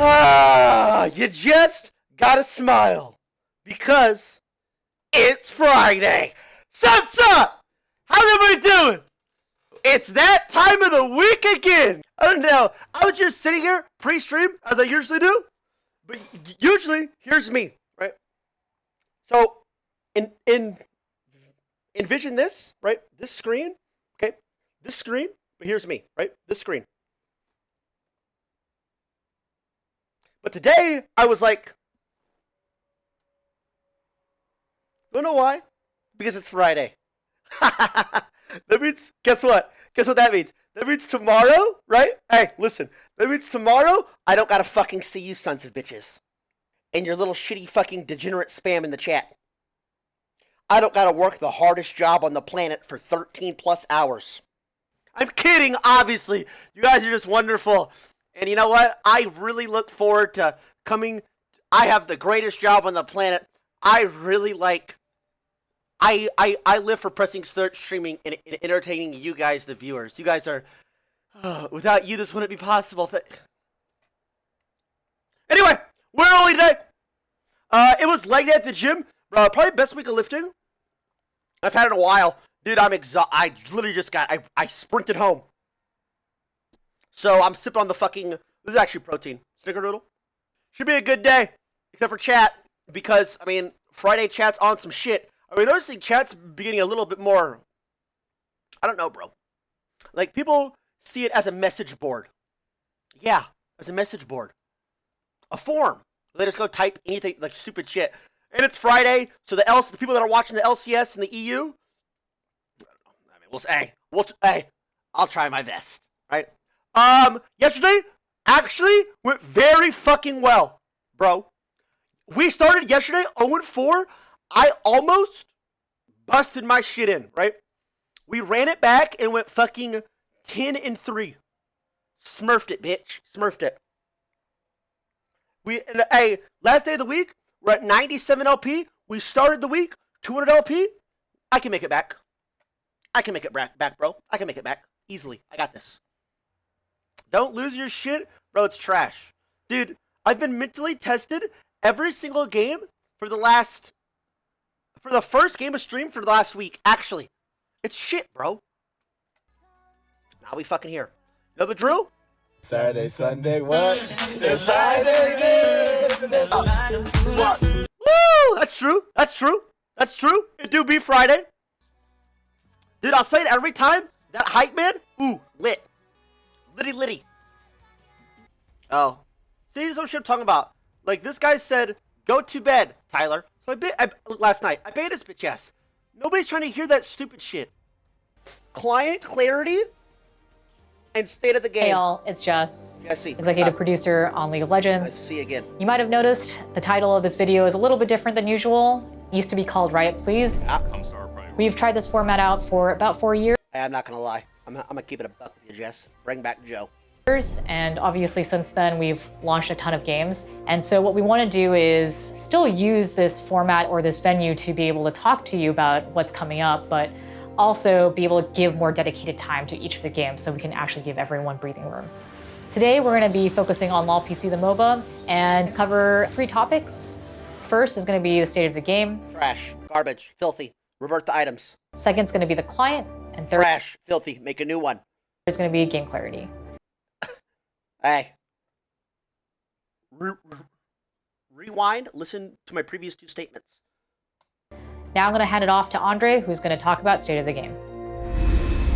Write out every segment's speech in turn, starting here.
You just gotta smile because it's Friday. What's up? How's everybody doing? It's that time of the week again. I don't know. I was just sitting here pre-stream as I usually do, but usually here's me, right? So, envision this, right? This screen, okay? This screen, but here's me, right? This screen. But today, I was like, don't know why? Because it's Friday. That means, guess what? Guess what that means? That means tomorrow, right? Hey, listen. That means tomorrow, I don't gotta fucking see you sons of bitches. And your little shitty fucking degenerate spam in the chat. I don't gotta work the hardest job on the planet for 13 plus hours. I'm kidding, obviously. You guys are just wonderful. And you know what? I really look forward to coming. I have the greatest job on the planet. I really like. I live for pressing start streaming and entertaining you guys, the viewers. You guys are. Without you, this wouldn't be possible. Anyway, we're early today. It was leg day at the gym. Probably best week of lifting I've had in a while. Dude, I'm exhausted. I literally just got. I sprinted home. So I'm sipping on the fucking. This is actually protein. Snickerdoodle. Should be a good day, except for chat, because I mean Friday chat's on some shit. I mean, noticing chat's beginning a little bit more. I don't know, bro. Like people see it as a message board. Yeah, as a message board, a form. They just go type anything like stupid shit. And it's Friday, so the people that are watching the LCS and the EU. I mean, hey, I'll try my best, right? Yesterday actually went very fucking well, bro. We started yesterday 0-4. I almost busted my shit in, right? We ran it back and went fucking 10-3. Smurfed it, bitch. Smurfed it. Last day of the week, we're at 97 LP. We started the week 200 LP. I can make it back. I can make it back, bro. I can make it back easily. I got this. Don't lose your shit, bro. It's trash, dude. I've been mentally tested every single game for the first game of stream for the last week. Actually, it's shit, bro. Now we fucking here. Know the drill? Saturday, Sunday, what? It's Friday, what? Woo! That's true. That's true. That's true. It do be Friday. Dude, I'll say it every time. That hype man, ooh, lit. Litty. Oh. See, this is what I'm talking about. Like, this guy said, go to bed, Tyler. So last night, I baited his bitch ass. Nobody's trying to hear that stupid shit. Client clarity and state of the game. Hey y'all, it's Jess, Jesse, executive producer on League of Legends. Nice to see you again. You might have noticed the title of this video is a little bit different than usual. It used to be called Riot, Please. We've tried this format out for about 4 years. Hey, I'm not gonna lie. I'm gonna keep it a buck with you, Jess. Bring back Joe. And obviously since then we've launched a ton of games. And so what we want to do is still use this format or this venue to be able to talk to you about what's coming up, but also be able to give more dedicated time to each of the games so we can actually give everyone breathing room. Today we're going to be focusing on LoL PC the MOBA and cover 3 topics. First is going to be the state of the game. Trash, garbage, filthy. Revert the items. Second is going to be the client, and third, trash, filthy. Make a new one. Is going to be game clarity. Hey. Rewind. Listen to my previous 2 statements. Now I'm going to hand it off to Andre, who's going to talk about state of the game.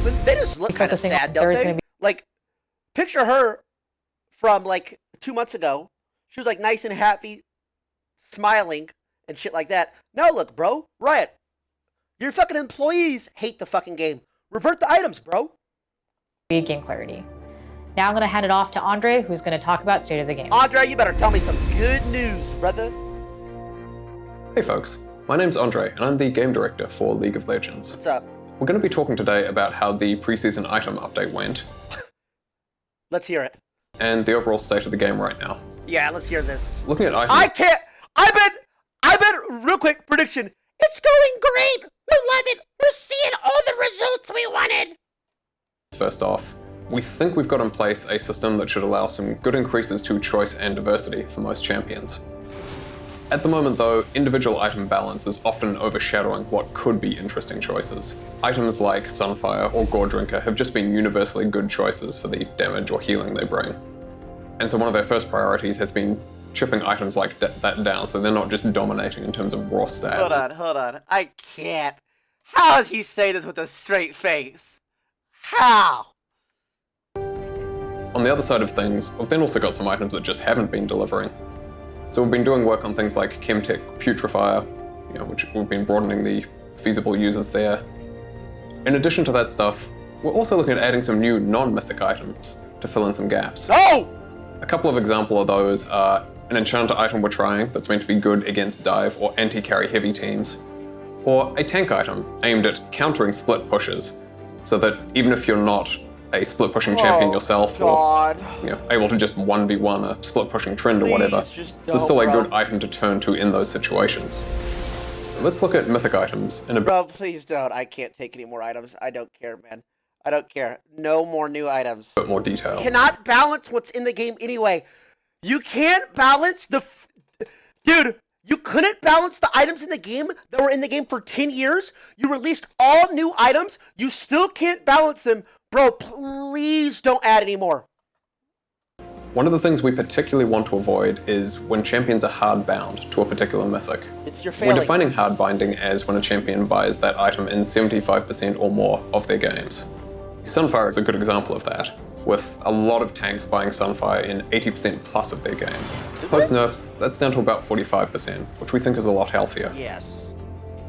But they just look kind of sad, don't they? Like, picture her from like 2 months ago. She was like nice and happy, smiling and shit like that. Now look, bro, Riot. Your fucking employees hate the fucking game. Revert the items, bro. Game clarity. Now I'm going to hand it off to Andre, who's going to talk about state of the game. Andre, you better tell me some good news, brother. Hey folks, my name's Andre, and I'm the game director for League of Legends. What's up? We're going to be talking today about how the preseason item update went. Let's hear it. And the overall state of the game right now. Yeah, let's hear this. Looking at items... I bet, real quick, prediction. It's going great. We love it. We're seeing all the results we wanted. First off, We think we've got in place a system that should allow some good increases to choice and diversity for most champions. At the moment though, individual item balance is often overshadowing what could be interesting choices. Items like Sunfire or Gore Drinker have just been universally good choices for the damage or healing they bring. And so one of our first priorities has been chipping items like that down so they're not just dominating in terms of raw stats. Hold on. I can't. How does he say this with a straight face? How? On the other side of things, we've then also got some items that just haven't been delivering. So we've been doing work on things like Chemtech Putrefier, which we've been broadening the feasible users there. In addition to that stuff, we're also looking at adding some new non-mythic items to fill in some gaps. No! A couple of examples of those are an enchanter item we're trying that's meant to be good against dive or anti-carry heavy teams, or a tank item aimed at countering split pushes, so that even if you're not a split pushing champion yourself, God. or able to just 1v1 a split pushing trend or whatever, there's still a good item to turn to in those situations. Let's look at mythic items in a bit. Bro, please don't. I can't take any more items. I don't care, man. I don't care. No more new items. Bit more detail. You cannot balance what's in the game anyway. You can't balance Dude, you couldn't balance the items in the game that were in the game for 10 years. You released all new items. You still can't balance them. Bro, please don't add any more. One of the things we particularly want to avoid is when champions are hard bound to a particular mythic. It's your failing. We're defining hard binding as when a champion buys that item in 75% or more of their games. Sunfire is a good example of that, with a lot of tanks buying Sunfire in 80% plus of their games. Post nerfs, that's down to about 45%, which we think is a lot healthier. Yes.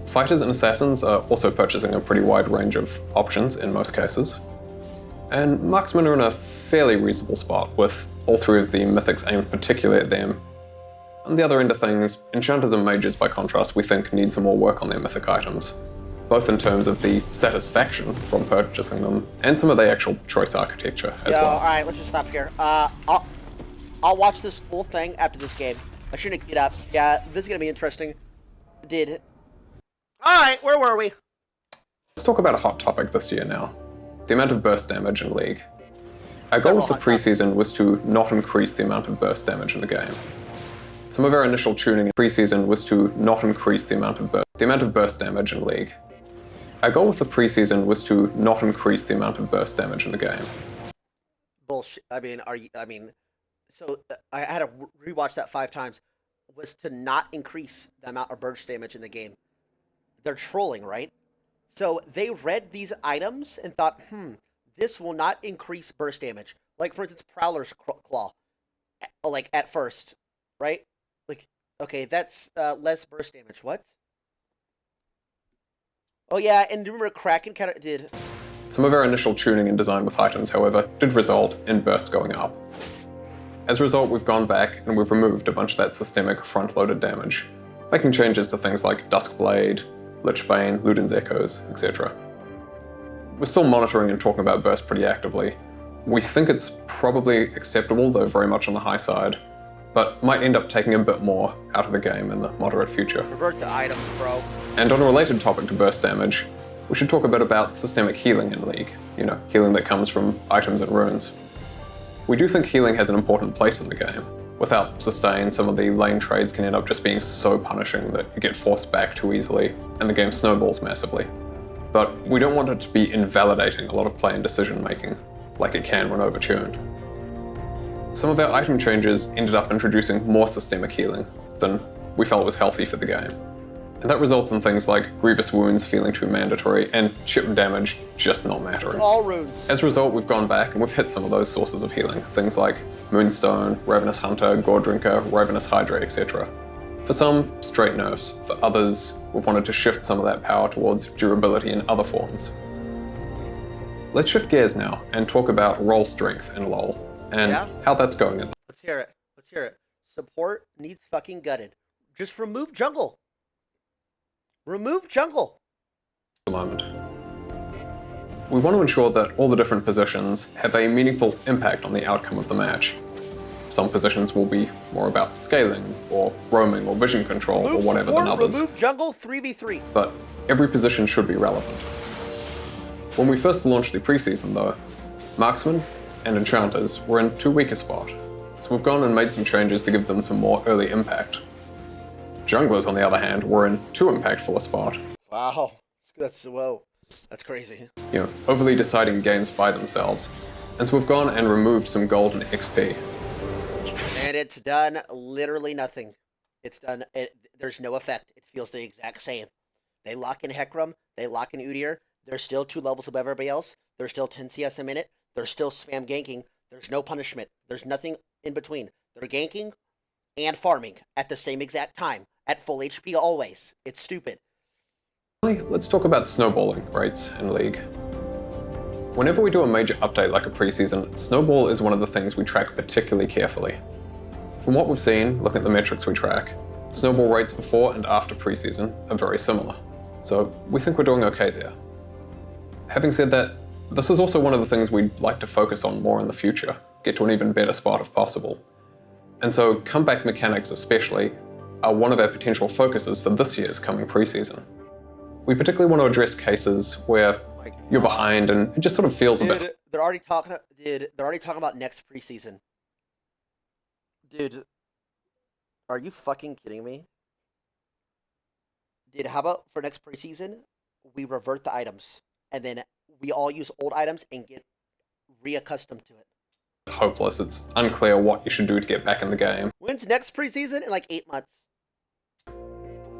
Fighters and assassins are also purchasing a pretty wide range of options in most cases. And marksmen are in a fairly reasonable spot, with all three of the mythics aimed particularly at them. On the other end of things, enchanters and mages, by contrast, we think need some more work on their mythic items, both in terms of the satisfaction from purchasing them and some of the actual choice architecture as well. Alright, let's just stop here. I'll watch this full thing after this game. I shouldn't get up. Yeah, this is gonna be interesting. Alright, where were we? Let's talk about a hot topic this year now. The amount of burst damage in League. Our goal with the preseason was to not increase the amount of burst damage in the game. Some of our initial tuning in preseason was to not increase the amount of burst damage in League. Our goal with the preseason was to not increase the amount of burst damage in the game. Bullshit. I had to rewatch that 5 times. Was to not increase the amount of burst damage in the game. They're trolling, right? So they read these items and thought, this will not increase burst damage. Like, for instance, Prowler's Claw. Like, at first, right? Like, okay, that's less burst damage. What? Oh, yeah, and remember Kraken counter did. Some of our initial tuning and design with items, however, did result in burst going up. As a result, we've gone back and we've removed a bunch of that systemic front-loaded damage, making changes to things like Duskblade, Lichbane, Luden's Echoes, etc. We're still monitoring and talking about burst pretty actively. We think it's probably acceptable, though very much on the high side, but might end up taking a bit more out of the game in the moderate future. Revert to items, bro. And on a related topic to burst damage, we should talk a bit about systemic healing in League. Healing that comes from items and runes. We do think healing has an important place in the game. Without sustain, some of the lane trades can end up just being so punishing that you get forced back too easily, and the game snowballs massively. But we don't want it to be invalidating a lot of play and decision making, like it can when overtuned. Some of our item changes ended up introducing more systemic healing than we felt was healthy for the game. And that results in things like grievous wounds feeling too mandatory and chip damage just not mattering. It's all runes. As a result, we've gone back and we've hit some of those sources of healing, things like Moonstone, Ravenous Hunter, Gore Drinker, Ravenous Hydra, etc. For some, straight nerfs. For others, we've wanted to shift some of that power towards durability in other forms. Let's shift gears now and talk about role strength in LoL and how that's going. Let's hear it. Support needs fucking gutted. Just remove jungle. Remove jungle. At the moment. We want to ensure that all the different positions have a meaningful impact on the outcome of the match. Some positions will be more about scaling, or roaming, or vision control, or whatever than others. Remove jungle 3v3. But every position should be relevant. When we first launched the preseason though, Marksmen and Enchanters were in too weak a spot, so we've gone and made some changes to give them some more early impact. Junglers, on the other hand, were in too impactful a spot. Wow. Whoa. That's crazy. Overly deciding games by themselves. And so we've gone and removed some golden XP. And it's done literally nothing. It's done, there's no effect. It feels the exact same. They lock in Hecarim, they lock in Udyr, they're still 2 levels above everybody else, they're still 10 CS a minute, they're still spam ganking, there's no punishment, there's nothing in between. They're ganking and farming at the same exact time, at full HP always. It's stupid. Let's talk about snowballing rates in League. Whenever we do a major update like a preseason, snowball is one of the things we track particularly carefully. From what we've seen, looking at the metrics we track, snowball rates before and after preseason are very similar. So we think we're doing okay there. Having said that, this is also one of the things we'd like to focus on more in the future, get to an even better spot if possible. And so comeback mechanics especially are one of our potential focuses for this year's coming preseason. We particularly want to address cases where you're behind and it just sort of feels a bit... They're already talking about next preseason. Dude, are you fucking kidding me? Dude, how about for next preseason, we revert the items, and then we all use old items and get reaccustomed to it. Hopeless. It's unclear what you should do to get back in the game. When's next preseason? In like 8 months.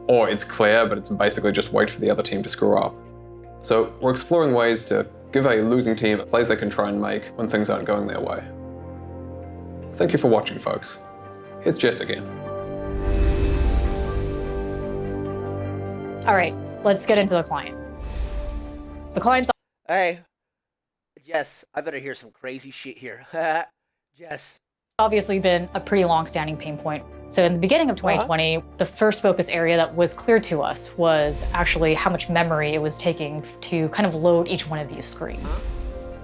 Or it's clear, but it's basically just wait for the other team to screw up. So we're exploring ways to give a losing team plays they can try and make when things aren't going their way. Thank you for watching, folks. Here's Jess again. All right, let's get into the client. The client's Hey, Jess, I better hear some crazy shit here. Jess. obviously been a pretty long-standing pain point. So in the beginning of 2020, the first focus area that was clear to us was actually how much memory it was taking to kind of load each one of these screens.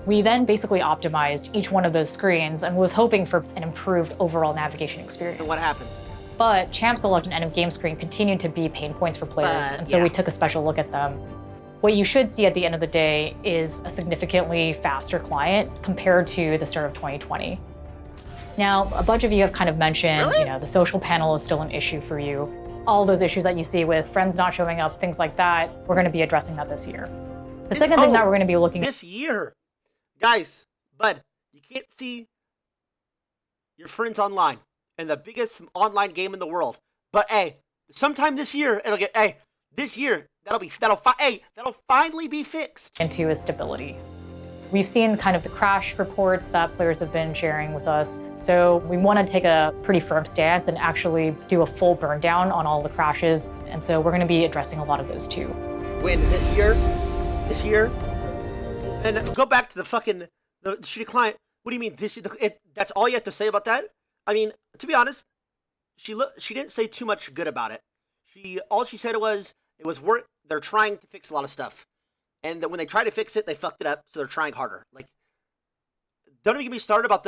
We then basically optimized each one of those screens and was hoping for an improved overall navigation experience. And what happened? But champ select and end of game screen continued to be pain points for players, and so we took a special look at them. What you should see at the end of the day is a significantly faster client compared to the start of 2020. Now, a bunch of you have kind of mentioned, the social panel is still an issue for you. All those issues that you see with friends not showing up, things like that, we're going to be addressing that this year. The second thing that we're going to be looking at this year. Guys, bud, you can't see your friends online in the biggest online game in the world. But hey, sometime this year this year that'll finally be fixed. into is stability. We've seen kind of the crash reports that players have been sharing with us. So we want to take a pretty firm stance and actually do a full burn down on all the crashes. And so we're going to be addressing a lot of those too. When this year, and go back to the shitty client. What do you mean that's all you have to say about that? I mean, to be honest, she didn't say too much good about it. All she said was it was work. They're trying to fix a lot of stuff. And that when they try to fix it, they fucked it up, so they're trying harder. Like, don't even get me started about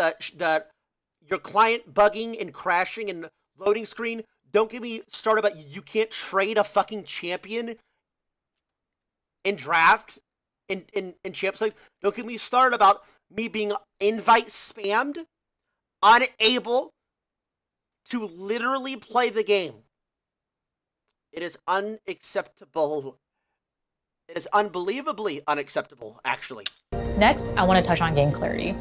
your client bugging and crashing and loading screen. Don't get me started about you can't trade a fucking champion in draft in champs. Like, don't get me started about me being invite spammed, unable to literally play the game. It is unacceptable. It is unbelievably unacceptable, actually. Next, I want to touch on game clarity.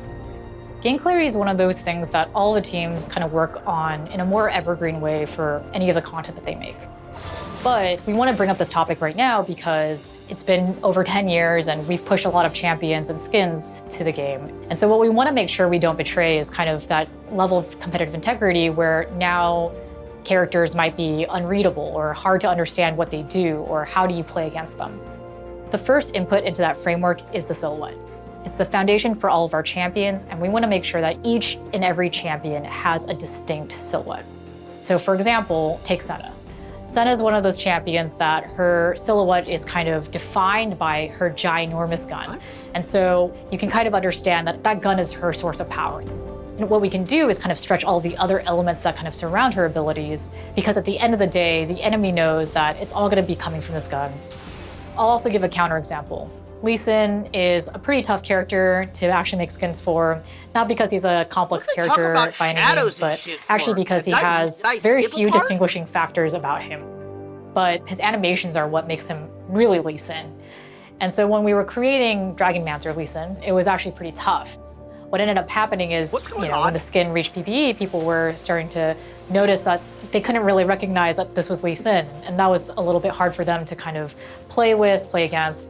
Game clarity is one of those things that all the teams kind of work on in a more evergreen way for any of the content that they make. But we want to bring up this topic right now because it's been over 10 years and we've pushed a lot of champions and skins to the game. And so what we want to make sure we don't betray is kind of that level of competitive integrity where now characters might be unreadable or hard to understand what they do or how do you play against them. The first input into that framework is the silhouette. It's the foundation for all of our champions, and we want to make sure that each and every champion has a distinct silhouette. So for example, take Senna. Senna is one of those champions that her silhouette is kind of defined by her ginormous gun. And so you can kind of understand that that gun is her source of power. And what we can do is kind of stretch all the other elements that kind of surround her abilities, because at the end of the day, the enemy knows that it's all going to be coming from this gun. I'll also give a counterexample. Lee Sin is a pretty tough character to actually make skins for, not because he's a complex What do they talk character about by any shadows means, and but shit actually for? because he Did I has very skip a few part? distinguishing factors about him. But his animations are what makes him really Lee Sin. And so when we were creating Dragonmancer Lee Sin, it was actually pretty tough. What ended up happening is, What's going when on? the skin reached PPE, people were starting to notice that they couldn't really recognize that this was Lee Sin. And that was a little bit hard for them to kind of play with, play against.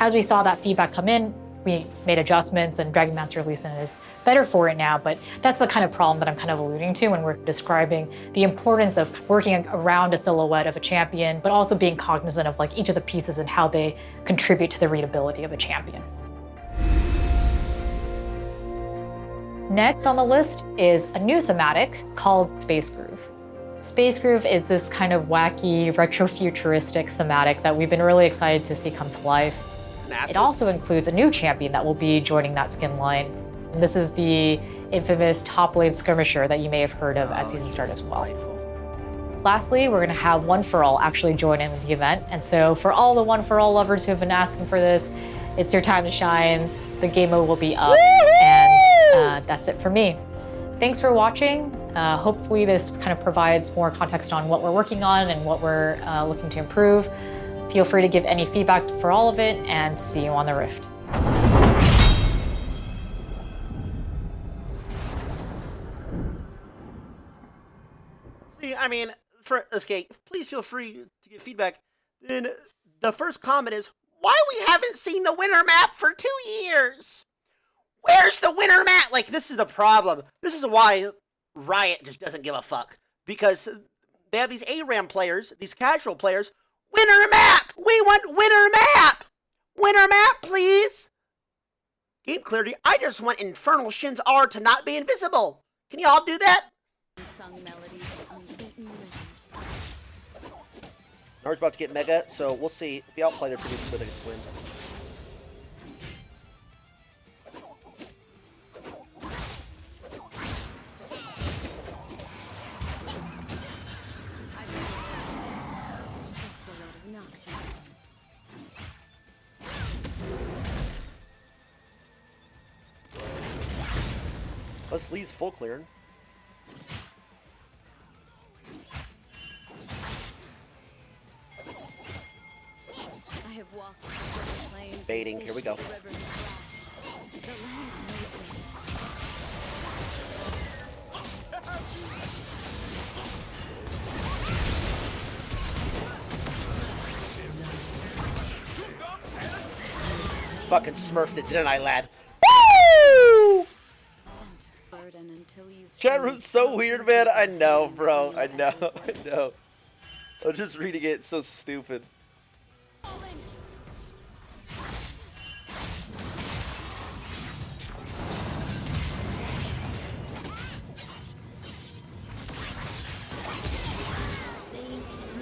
As we saw that feedback come in, we made adjustments, and Dragonmancer Lee Sin is better for it now, but that's the kind of problem that I'm kind of alluding to when we're describing the importance of working around a silhouette of a champion, but also being cognizant of like each of the pieces and how they contribute to the readability of a champion. Next on the list is a new thematic called Space Groove. Space Groove is this kind of wacky, retro-futuristic thematic that we've been really excited to see come to life. It also includes a new champion that will be joining that skin line. And this is the infamous top lane skirmisher that you may have heard of at season start as well. Lastly, we're gonna have One For All actually join in with the event. And so for all the One For All lovers who have been asking for this, it's your time to shine. The game mode will be up, and that's it for me. Thanks for watching. Hopefully this kind of provides more context on what we're working on and what we're looking to improve. Feel free to give any feedback for all of it, and see you on the Rift. See, I mean, okay, please feel free to give feedback. Then the first comment is, why we haven't seen the winter map for 2 years? Where's the winter map? Like, this is the problem. This is why Riot just doesn't give a fuck. Because they have these ARAM players, these casual players. Winter map! We want winter map! Winter map, please! Game clarity. I just want Infernal Shin's R to not be invisible. Can you all do that? Nard's about to get mega, so we'll see. If we outplay, they're pretty good against win. Let's Lee's full clearing. I have walked the plains. Baiting, here we go. Fucking smurfed it, didn't I, lad? Woo! Chat room's so weird, man. I know, bro. I know. I know. I'm just reading it. It's so stupid.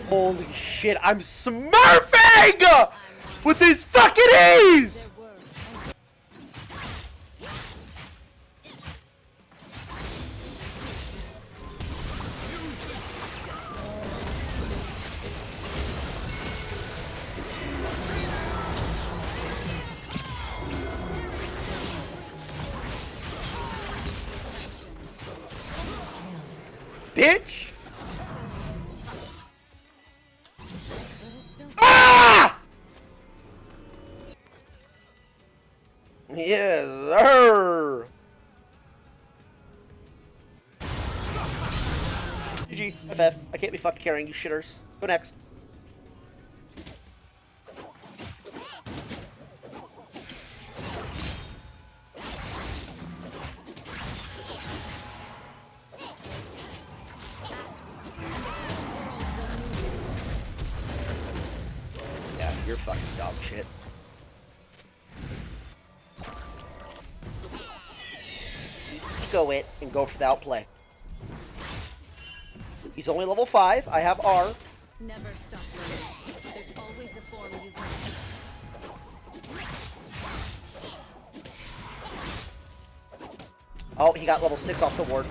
Holy shit, I'm smurfing! With these fucking E's! Bitch! Ah! Yes, sir. GG, FF. I can't be fucking carrying you shitters. Go next. Yeah, you're fucking dog shit. Go it and go for the outplay. He's only level 5. I have R. Never stop learning. There's always a form you can. Oh, he got level 6 off the ward.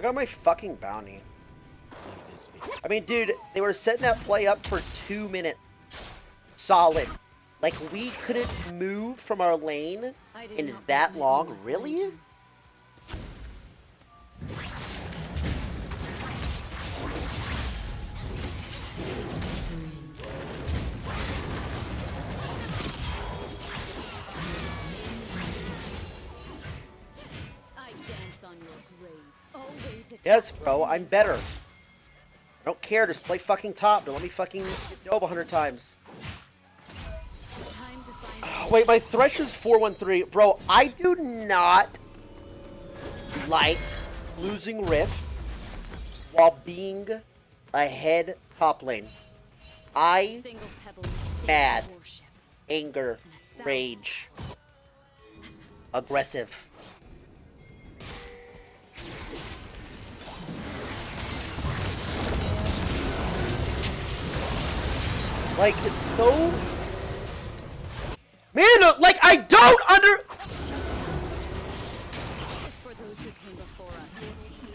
got my fucking bounty. I mean, dude, they were setting that play up for 2 minutes. Solid. Like, we couldn't move from our lane in that long? Really? I dance on your grave. Always a Yes, bro, I'm better. I don't care, just play fucking top. Don't let me fucking get dove 100 times. time to find Wait, my Thresh is 413. Bro, I do not like losing Rift while being ahead top lane. I single pebble saves mad. worship. Anger, rage, aggressive. Like, it's so... Man, like, I don't under... It's for those who came before us. Tried to keep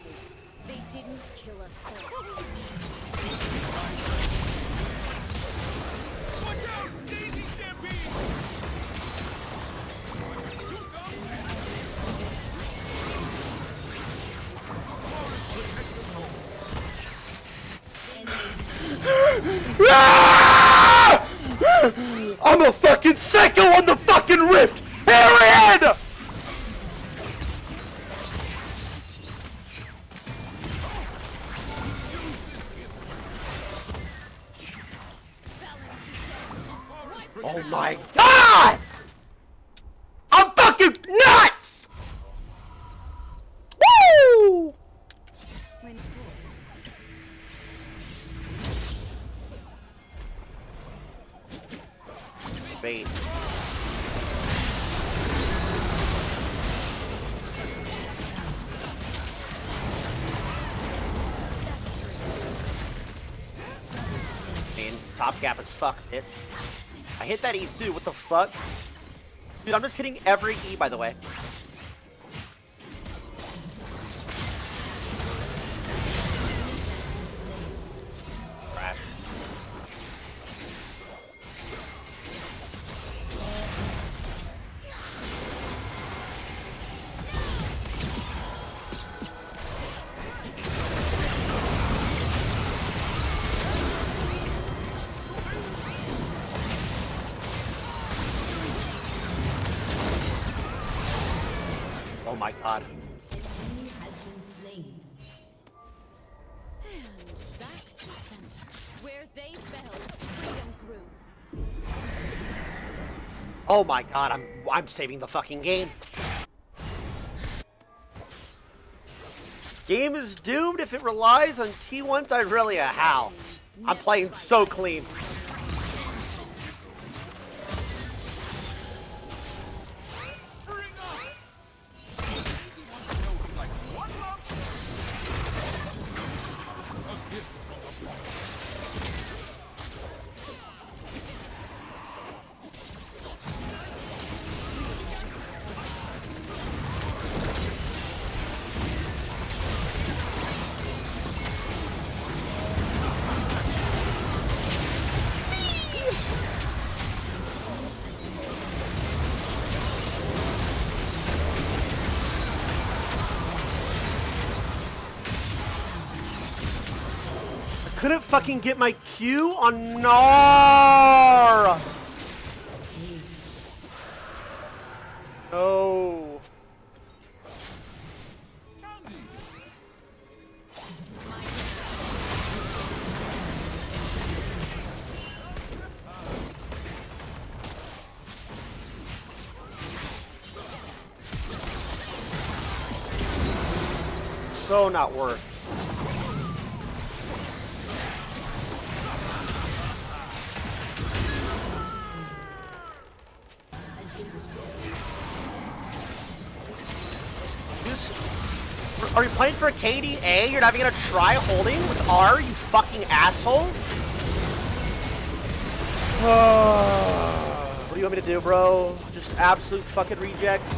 pace. They didn't kill us all. Ah! I'm a fucking psycho on the fucking rift! Period! Oh my god! I'm fucking nuts! Woo! Bait. Man, top gap is fucked, bitch. I hit that E too, what the fuck? Dude, I'm just hitting every E, by the way. Crash. Oh my god. Back to center. Where they fell, freedom grew. Oh my god, I'm saving the fucking game. Game is doomed if it relies on T1's irelia. How? I'm playing so clean. Couldn't fucking get my Q on Gnar. No. So not worth. Are you playing for KDA? You're not even gonna try holding with R, you fucking asshole? What do you want me to do, bro? Just absolute fucking rejects.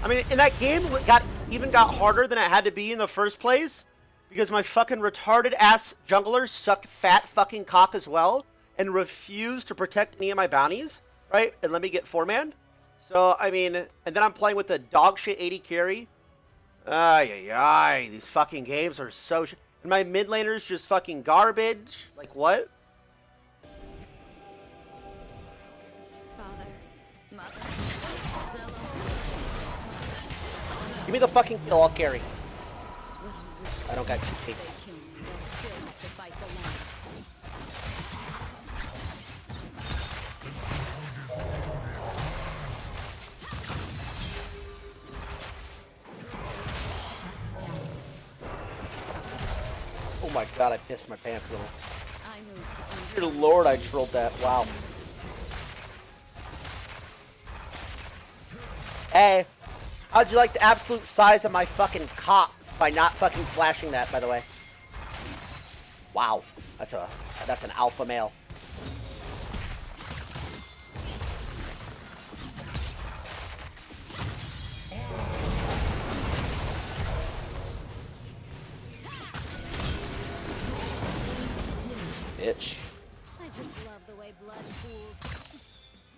I mean, and that game got harder than it had to be in the first place because my fucking retarded ass junglers suck fat fucking cock as well and refuse to protect any of my bounties, right? And let me get 4-man. So, I mean, and then I'm playing with a dog shit 80 carry. Ay, these fucking games are so shit. And my mid laner's just fucking garbage. Like, what? Father, mother, Zello. Give me the fucking kill, I'll carry. I don't got TP. They kill me, they'll still have to fight the line. Oh my god, I pissed my pants a little. I moved to Dear lord, I trolled that. Wow. Hey, how'd you like the absolute size of my fucking cock by not fucking flashing that, by the way? Wow, that's an alpha male. Bitch. I just love the way blood pools.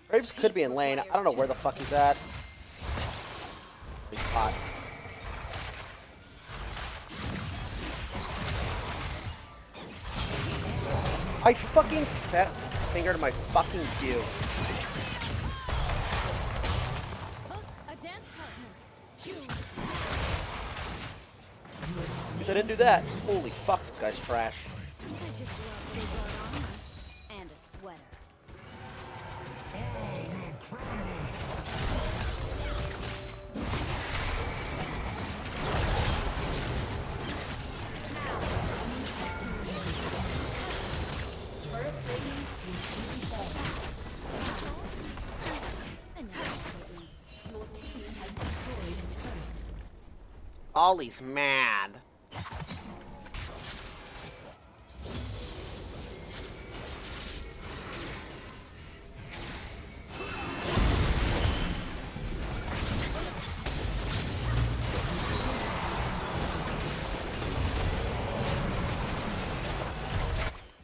Graves could be in lane. I don't know where the fuck he's at. He's hot. I fucking fat fingered my fucking Q. Oh, a dance partner. Choose. Because I didn't do that. Holy fuck, this guy's trash. I just love the blood armor and a sweater. And now Ollie's mad.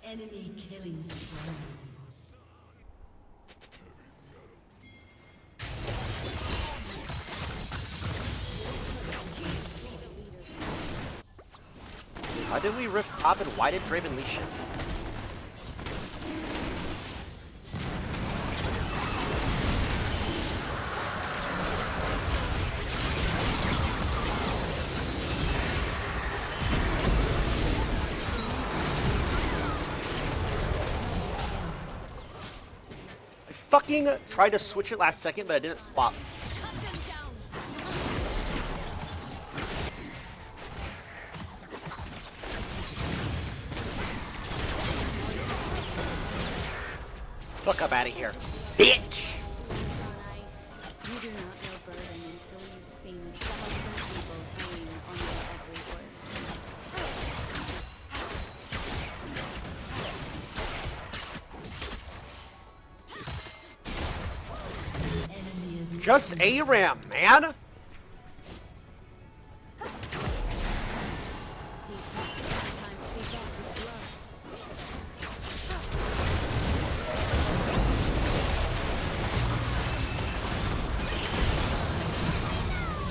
Enemy killing spree. Why did we rift top and why did Draven leash it? I fucking tried to switch it last second, but I didn't swap. cut them down. Fuck up out of here, bitch! On ice. You do not know burden until you've seen 1,000 people hanging on your every word. Enemy is Just ARAM, man! He's time to be back with love.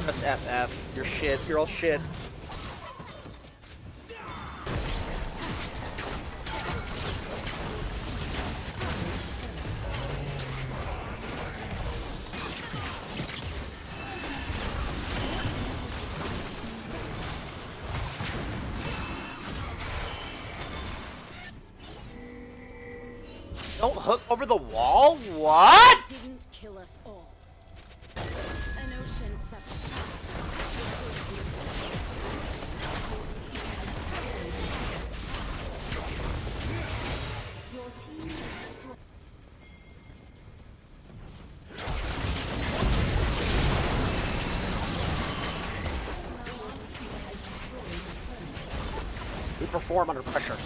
Just FF. You're shit. You're all shit. Don't hook over the wall? What? Didn't kill us all. An ocean separate. your team has destroyed. perform under pressure.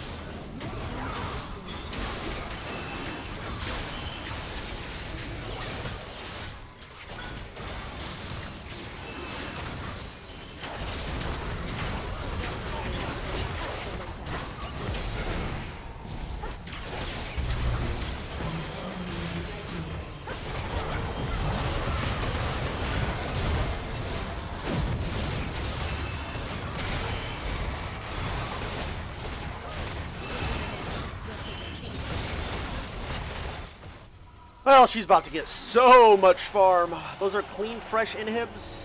Well, she's about to get so much farm. Those are clean, fresh inhibs.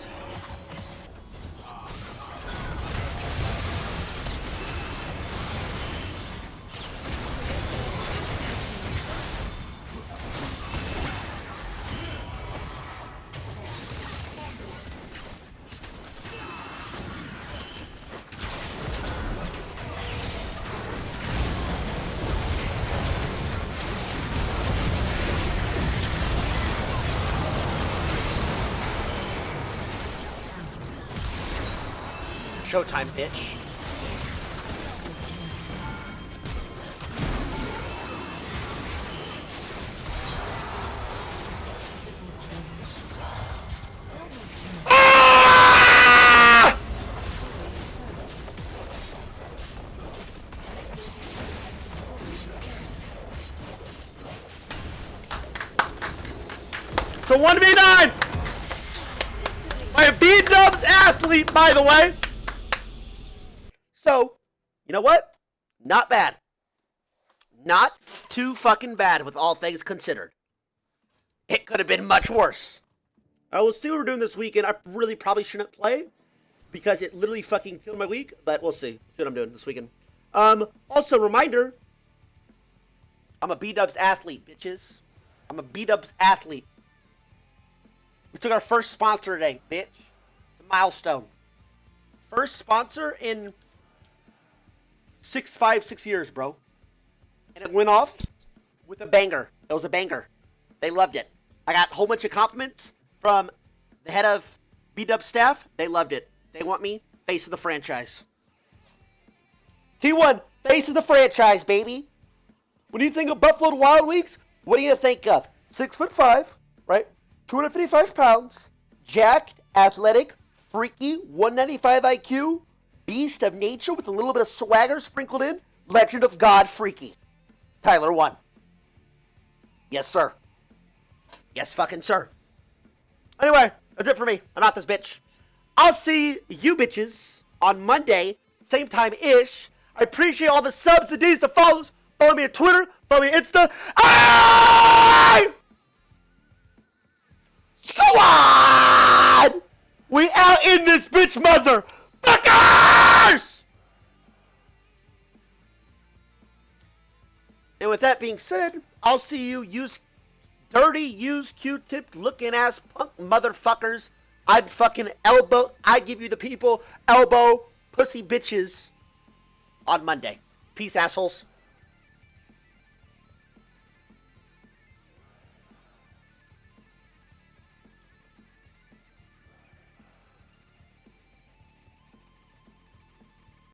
Showtime, bitch. Ah! It's a 1v9! By a B-dubs athlete, by the way! So, you know what? Not bad. Not too fucking bad with all things considered. It could have been much worse. We'll see what we're doing this weekend. I really probably shouldn't play because it literally fucking killed my week, but we'll see. See what I'm doing this weekend. Also, reminder, I'm a B-dubs athlete, bitches. I'm a B-dubs athlete. We took our first sponsor today, bitch. It's a milestone. First sponsor in 6 years, bro. And it went off with a banger. It was a banger. They loved it. I got a whole bunch of compliments from the head of B-Dub staff. They loved it. They want me face of the franchise. T1, face of the franchise, baby. When you think of Buffalo Wild Wings, what do you think of? 6'5", right? 255 pounds, jacked, athletic, freaky, 195 IQ, beast of nature with a little bit of swagger sprinkled in, legend of God, freaky. TYLER1. Yes, sir. Yes, fucking sir. Anyway, that's it for me. I'm out this bitch. I'll see you bitches on Monday, same time-ish. I appreciate all the subs, the Ds, the follows. Follow me on Twitter, follow me on Insta. Aye! Squad! We out in this bitch, motherfuckers! And with that being said, I'll see you dirty, used Q-tip looking ass punk motherfuckers. I'd give you the people, elbow, pussy bitches on Monday. Peace, assholes.